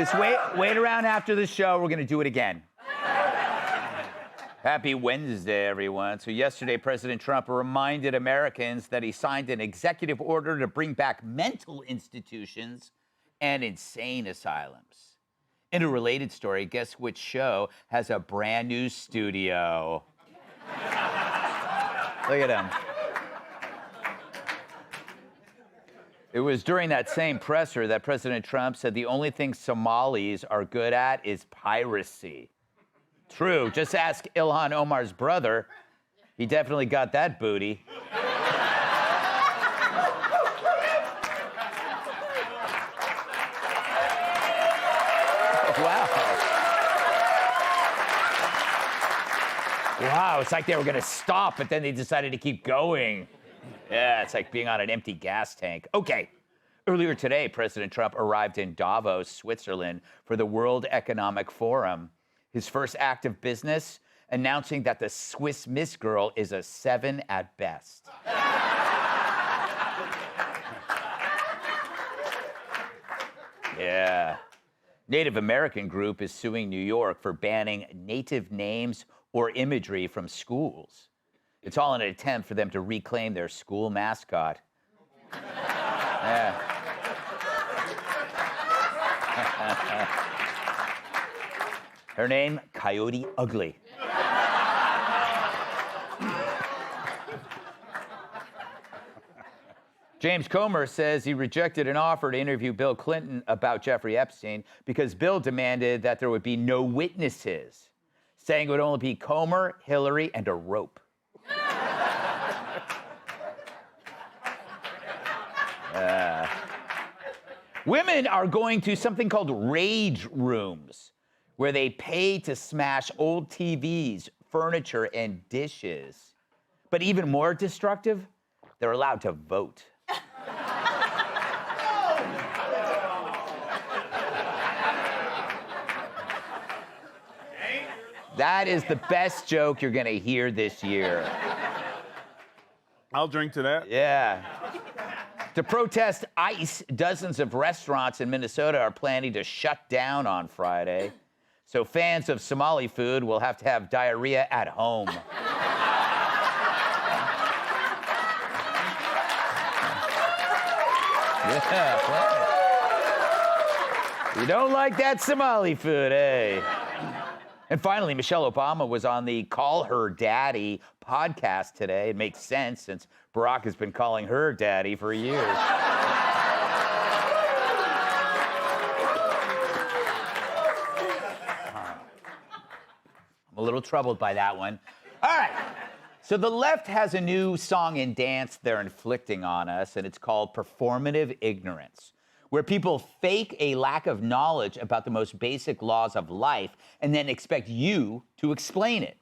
Just wait around after the show. We're going to do it again. Happy Wednesday, everyone. So yesterday, President Trump reminded Americans that he signed an executive order to bring back mental institutions and insane asylums. In a related story, guess which show has a brand new studio? Look at him. It was during that same presser that President Trump said the only thing Somalis are good at is piracy. True. Just ask Ilhan Omar's brother. He definitely got that booty. Wow. Wow, it's like they were going to stop, but then they decided to keep going. Yeah, it's like being on an empty gas tank. Okay. Earlier today, President Trump arrived in Davos, Switzerland, for the World Economic Forum. His first act of business, announcing that the Swiss Miss Girl is a 7 at best. Yeah. Native American group is suing New York for banning native names or imagery from schools. It's all in an attempt for them to reclaim their school mascot. Yeah. Her name, Coyote Ugly. James Comer says he rejected an offer to interview Bill Clinton about Jeffrey Epstein because Bill demanded that there would be no witnesses, saying it would only be Comer, Hillary, and a rope. Women are going to something called rage rooms, where they pay to smash old TVs, furniture, and dishes. But even more destructive, they're allowed to vote. That is the best joke you're going to hear this year. I'll drink to that. Yeah. To protest ICE, dozens of restaurants in Minnesota are planning to shut down on Friday. So fans of Somali food will have to have diarrhea at home. Yeah. You don't like that Somali food, eh? And finally, Michelle Obama was on the Call Her Daddy podcast today. It makes sense since Barack has been calling her daddy for years. I'm a little troubled by that one. All right. So the left has a new song and dance they're inflicting on us, and it's called performative-ignorance, where people fake a lack of knowledge about the most basic laws of life and then expect you to explain it.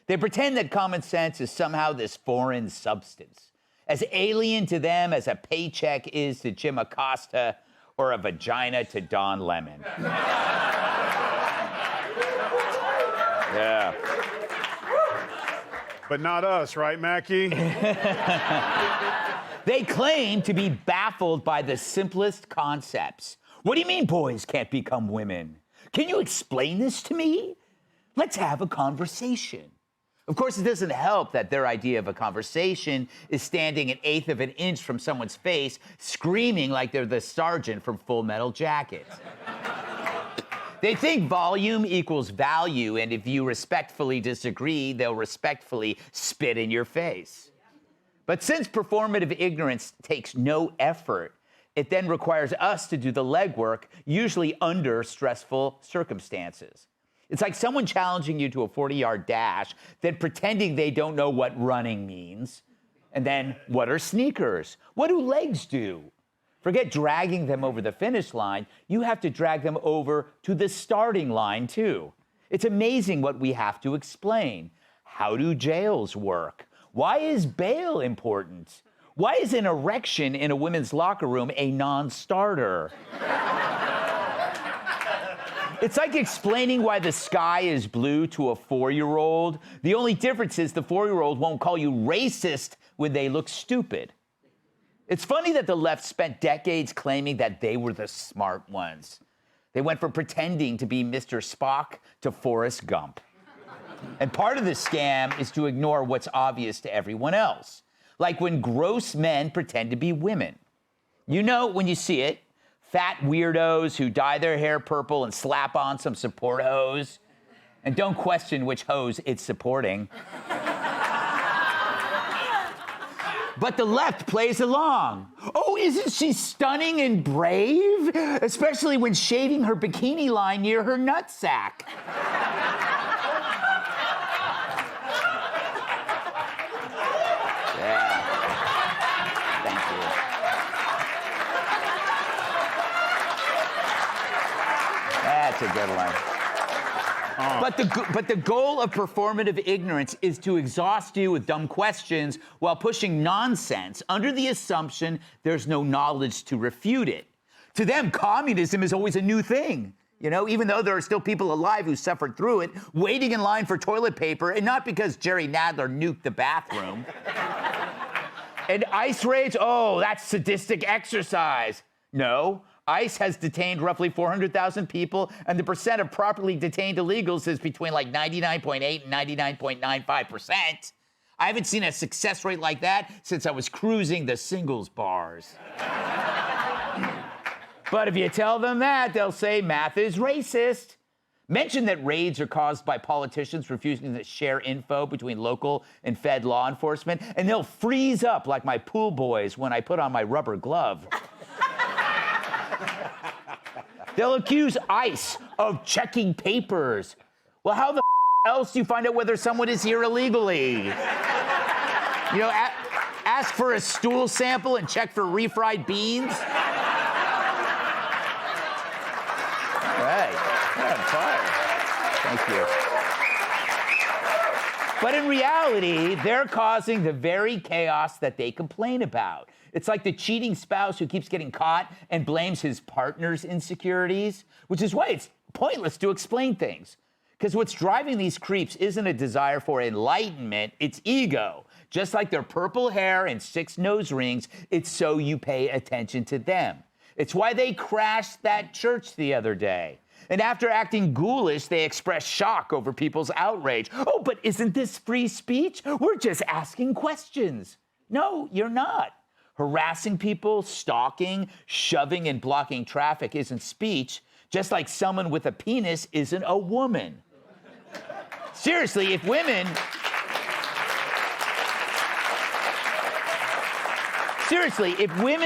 They pretend that common sense is somehow this foreign substance, as alien to them as a paycheck is to Jim Acosta or a vagina to Don Lemon. Yeah. But not us, right, Mackie? They claim to be baffled by the simplest concepts. What do you mean boys can't become women? Can you explain this to me? Let's have a conversation. Of course, it doesn't help that their idea of a conversation is standing an eighth of an inch from someone's face, screaming like they're the sergeant from Full Metal Jacket. They think volume equals value, and if you respectfully disagree, they'll respectfully spit in your face. But since performative ignorance takes no effort, it then requires us to do the legwork, usually under stressful circumstances. It's like someone challenging you to a 40-yard dash, then pretending they don't know what running means. And then, what are sneakers? What do legs do? Forget dragging them over the finish line. You have to drag them over to the starting line, too. It's amazing what we have to explain. How do jails work? Why is bail important? Why is an erection in a women's locker room a non-starter? It's like explaining why the sky is blue to a 4-year-old. The only difference is the 4-year-old won't call you racist when they look stupid. It's funny that the left spent decades claiming that they were the smart ones. They went from pretending to be Mr. Spock to Forrest Gump. And part of the scam is to ignore what's obvious to everyone else. Like when gross men pretend to be women. You know when you see it, fat weirdos who dye their hair purple and slap on some support hose. And don't question which hose it's supporting. But the left plays along. Oh, isn't she stunning and brave? Especially when shaving her bikini line near her nutsack. Yeah. Thank you. That's a good one. But the goal of performative ignorance is to exhaust you with dumb questions while pushing nonsense under the assumption there's no knowledge to refute it. To them, communism is always a new thing. You know, even though there are still people alive who suffered through it, waiting in line for toilet paper, and not because Jerry Nadler nuked the bathroom. And ICE raids, oh, that's sadistic exercise. No. ICE has detained roughly 400,000 people, and the percent of properly detained illegals is between like 99.8 and 99.95%. I haven't seen a success rate like that since I was cruising the singles bars. But if you tell them that, they'll say math is racist. Mention that raids are caused by politicians refusing to share info between local and Fed law enforcement, and they'll freeze up like my pool boys when I put on my rubber glove. They'll accuse ICE of checking papers. Well, how the else do you find out whether someone is here illegally? You know, ask for a stool sample and check for refried beans? All right. Yeah, I'm fired. Thank you. But in reality, they're causing the very chaos that they complain about. It's like the cheating spouse who keeps getting caught and blames his partner's insecurities, which is why it's pointless to explain things. Because what's driving these creeps isn't a desire for enlightenment, it's ego. Just like their purple hair and 6 nose rings, it's so you pay attention to them. It's why they crashed that church the other day. And after acting ghoulish, they express shock over people's outrage. Oh, but isn't this free speech? We're just asking questions. No, you're not. Harassing people, stalking, shoving and blocking traffic isn't speech, just like someone with a penis isn't a woman. Seriously, if women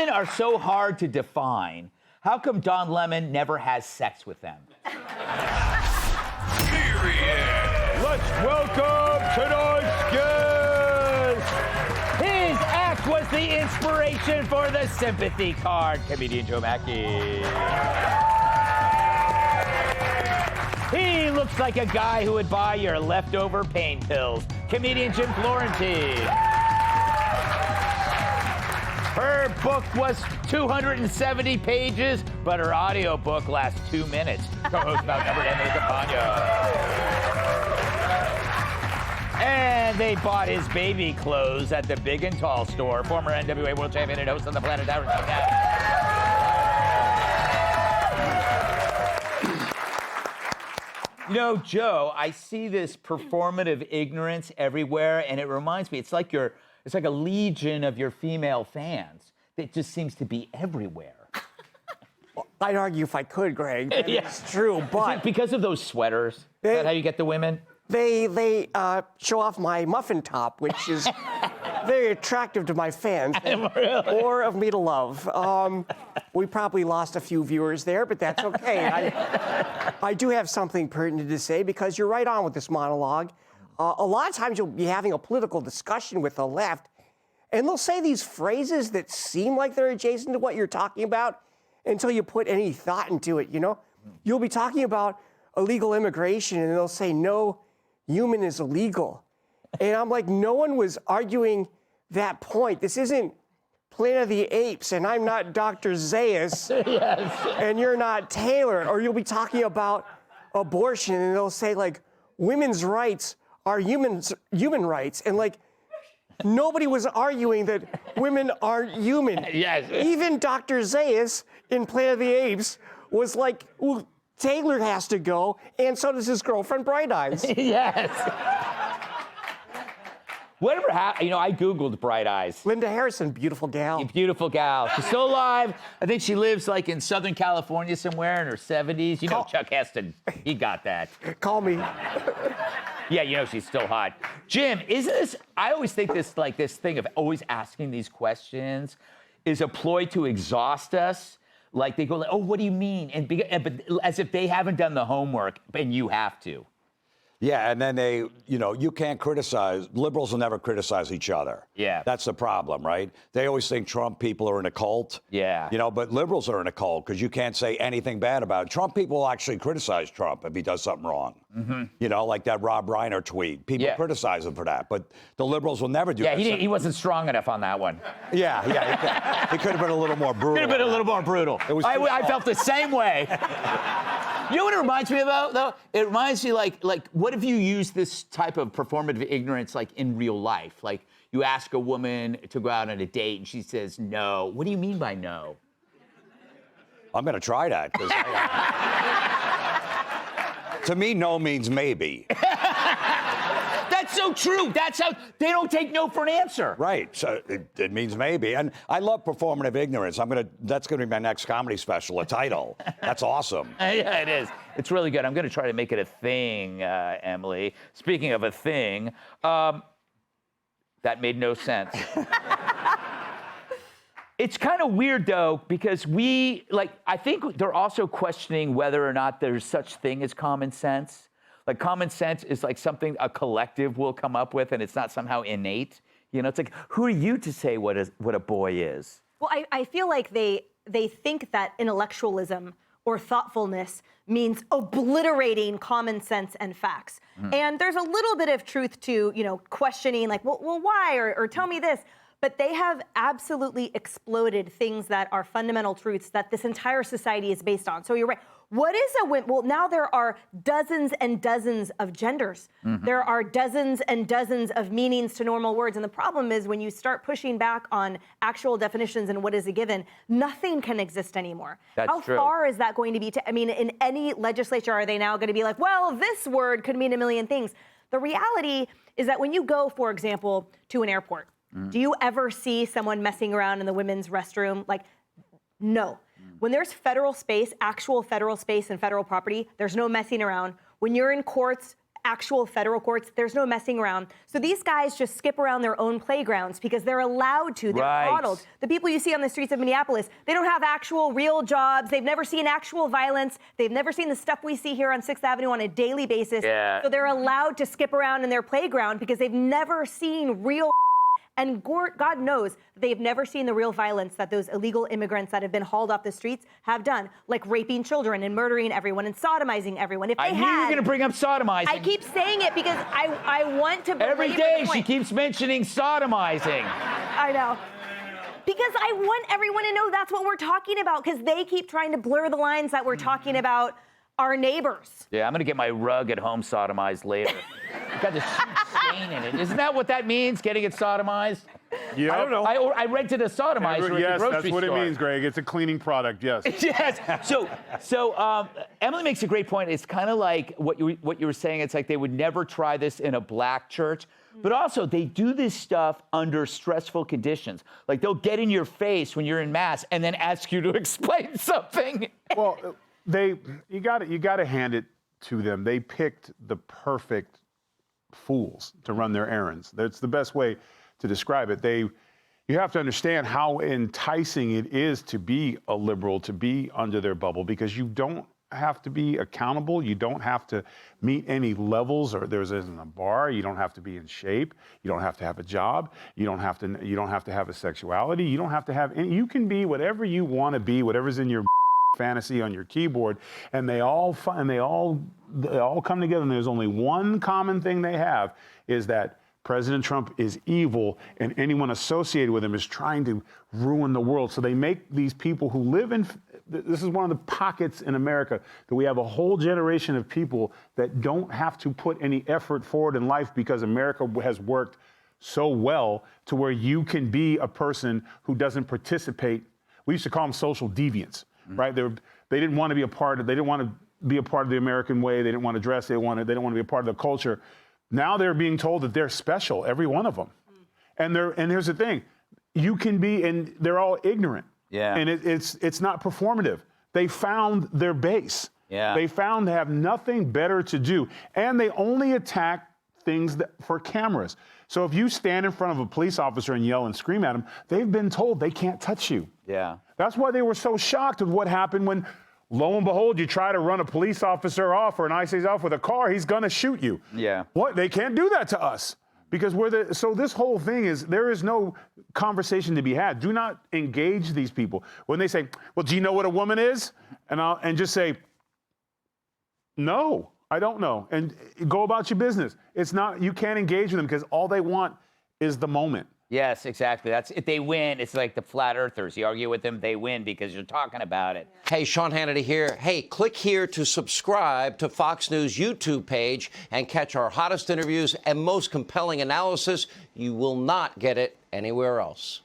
are so hard to define, how come Don Lemon never has sex with them? Let's welcome tonight's guest. His act was the inspiration for the sympathy card, comedian Joe Mackey. He looks like a guy who would buy your leftover pain pills, comedian Jim Florentine. Her book was 270 pages, but her audiobook lasts 2 minutes. Co-host about number 10, Campagna. And they bought his baby clothes at the Big and Tall store. Former NWA World Champion and host on the Planet Tower. You know, Joe, I see this performative ignorance everywhere, and it reminds me, it's like a legion of your female fans that just seems to be everywhere. Well, I'd argue if I could, Greg. Yes. It's true, but... Because of those sweaters? Is that how you get the women? They show off my muffin top, which is very attractive to my fans. Really? Or of me to love. We probably lost a few viewers there, but that's okay. I do have something pertinent to say because you're right on with this monologue. A lot of times you'll be having a political discussion with the left, and they'll say these phrases that seem like they're adjacent to what you're talking about until you put any thought into it, you know? You'll be talking about illegal immigration, and they'll say, no human is illegal. And I'm like, no one was arguing that point. This isn't Planet of the Apes, and I'm not Dr. Zayas, Yes. and you're not Taylor. Or you'll be talking about abortion, and they'll say, like, women's rights are human rights. And, like, nobody was arguing that women aren't human. Yes. Even Dr. Zayas in Planet of the Apes was like, well, Taylor has to go, and so does his girlfriend, Bright Eyes. Yes. Whatever happened, I Googled Bright Eyes. Linda Harrison, beautiful gal. Beautiful gal. She's still alive. I think she lives like in Southern California somewhere in her 70s. Chuck Heston, he got that. Call me. Yeah, she's still hot. Jim, isn't this, I always think this thing of always asking these questions is a ploy to exhaust us. Like they go like, oh, what do you mean? But as if they haven't done the homework and you have to. Yeah, and then they, you can't criticize. Liberals will never criticize each other. Yeah. That's the problem, right? They always think Trump people are in a cult. Yeah. But liberals are in a cult because you can't say anything bad about it. Trump people will actually criticize Trump if he does something wrong. Mm-hmm. Like that Rob Reiner tweet. People criticize him for that, but the liberals will never do that. Yeah, he wasn't strong enough on that one. Yeah. He could have been a little more brutal. Could have been a little more brutal. I felt the same way. You know what it reminds me about, though? It reminds me like what if you use this type of performative ignorance like in real life? Like you ask a woman to go out on a date and she says no. What do you mean by no? I'm going to try that. To me, no means maybe. That's so true. That's how they don't take no for an answer. Right. So it means maybe. And I love performative ignorance. That's going to be my next comedy special, a title. That's awesome. Yeah, it is. It's really good. I'm going to try to make it a thing, Emily. Speaking of a thing, that made no sense. It's kind of weird, though, because I think they're also questioning whether or not there's such thing as common sense. Like common sense is like something a collective will come up with, and it's not somehow innate. It's like, who are you to say what a boy is? Well, I feel like they think that intellectualism or thoughtfulness means obliterating common sense and facts. And there's a little bit of truth to, questioning like, well, why? Or tell me this. But they have absolutely exploded things that are fundamental truths that this entire society is based on. So you're right. What is a woman? Well, now there are dozens and dozens of genders. Mm-hmm. There are dozens and dozens of meanings to normal words. And the problem is when you start pushing back on actual definitions and what is a given, nothing can exist anymore. That's true. How far is that going to be? In any legislature, are they now going to be like, well, this word could mean a million things? The reality is that when you go, for example, to an airport, do you ever see someone messing around in the women's restroom? Like, no. When there's federal space, actual federal space and federal property, there's no messing around. When you're in courts, actual federal courts, there's no messing around. So these guys just skip around their own playgrounds because they're allowed to. They're coddled. The people you see on the streets of Minneapolis, they don't have actual real jobs. They've never seen actual violence. They've never seen the stuff we see here on 6th Avenue on a daily basis. Yeah. So they're allowed to skip around in their playground because they've never seen real. And God knows they've never seen the real violence that those illegal immigrants that have been hauled off the streets have done, like raping children and murdering everyone and sodomizing everyone. If they I knew you were going to bring up sodomizing. I keep saying it because I want to. Every day she keeps mentioning sodomizing. I know. Because I want everyone to know that's what we're talking about, because they keep trying to blur the lines that we're talking about our neighbors. Yeah, I'm going to get my rug at home sodomized later. It's got this huge stain in it. Isn't that what that means, getting it sodomized? Yep. I don't know. I rented a sodomizer at the grocery Yes, store. that's what it means, Greg. It's a cleaning product, yes. Yes. So Emily makes a great point. It's kind of like what you were saying. It's like they would never try this in a black church. But also, they do this stuff under stressful conditions. Like, they'll get in your face when you're in Mass and then ask you to explain something. Well, you got to hand it to them. They picked the perfect fools to run their errands. That's the best way to describe it. You have to understand how enticing it is to be a liberal, to be under their bubble, because you don't have to be accountable. You don't have to meet any levels, or there's isn't a bar. You don't have to be in shape. You don't have to have a job. You don't have to have a sexuality. You don't have to have any. You can be whatever you want to be, whatever's in your fantasy on your keyboard, and they all come together. And there's only one common thing they have, is that President Trump is evil, and anyone associated with him is trying to ruin the world. So they make these people who live in, this is one of the pockets in America, that we have a whole generation of people that don't have to put any effort forward in life because America has worked so well to where you can be a person who doesn't participate. We used to call them social deviants, right? They didn't want to be a part of, they didn't want to be a part of the American way. They didn't want to dress. They didn't want to be a part of the culture. Now they're being told that they're special, every one of them. And here's the thing, you can be, and they're all ignorant. Yeah. And it's not performative. They found their base. Yeah. They found they have nothing better to do. And they only attack things for cameras. So if you stand in front of a police officer and yell and scream at them, they've been told they can't touch you. Yeah. That's why they were so shocked with what happened when, lo and behold, you try to run a police officer off or an ICE off with a car, he's gonna shoot you. Yeah. What? They can't do that to us. Because so this whole thing is, there is no conversation to be had. Do not engage these people. When they say, well, do you know what a woman is? And just say, no, I don't know. And go about your business. It's not, you can't engage with them because all they want is the moment. Yes, exactly. That's if they win, it's like the flat earthers. You argue with them, they win because you're talking about it. Hey, Sean Hannity here. Hey, click here to subscribe to Fox News YouTube page and catch our hottest interviews and most compelling analysis. You will not get it anywhere else.